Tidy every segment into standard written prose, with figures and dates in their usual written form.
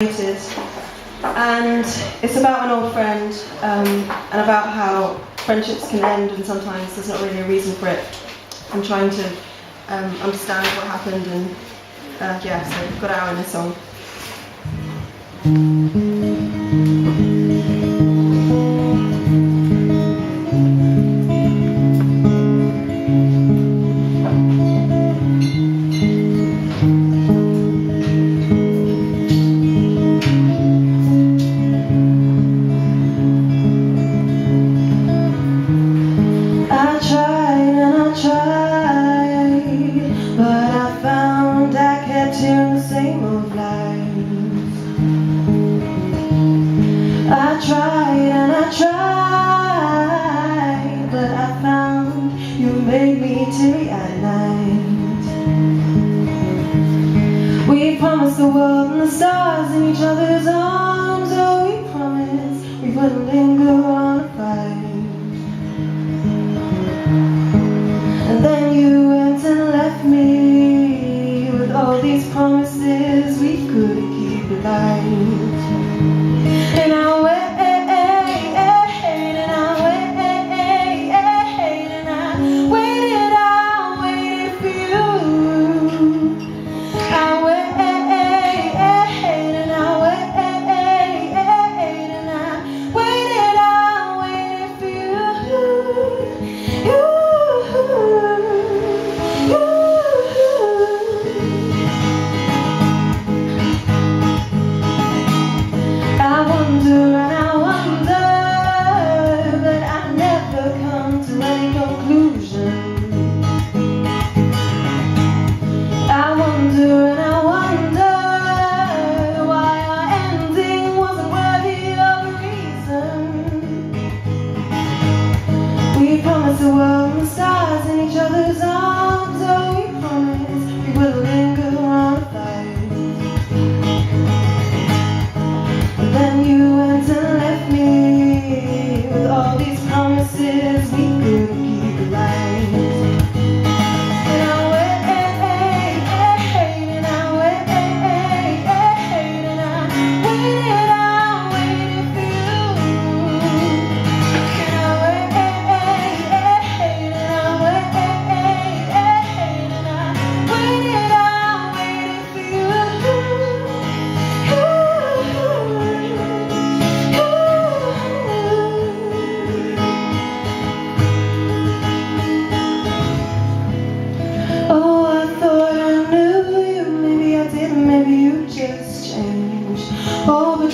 And it's about an old friend and about how friendships can end and sometimes there's not really a reason for it. I'm trying to understand what happened and yeah, so I've got it out in this song. Same old lines. I tried and I tried, but I found you made me teary at night. We promised the world and the stars in each other's arms. Oh, we promised we wouldn't linger on a fight. And then you went and left me with all these promises we couldn't keep alive. And I wait, and I wait, and I waited for you. I wait, and I wait, and I waited for you. The world and the stars in each other's arms. Oh, we promise we will linger on a fight. And then you went and left me with all these promises we couldn't keep alive. And I wait, and I wait, and I waited for you. And I wait,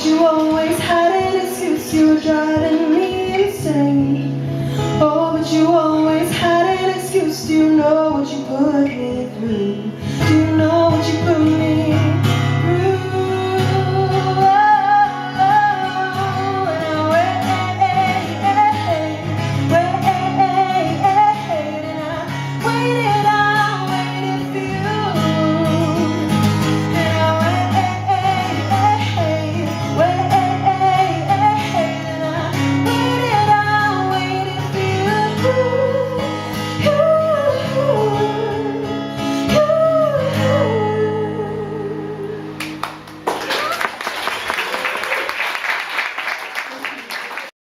you always had an excuse. You were driving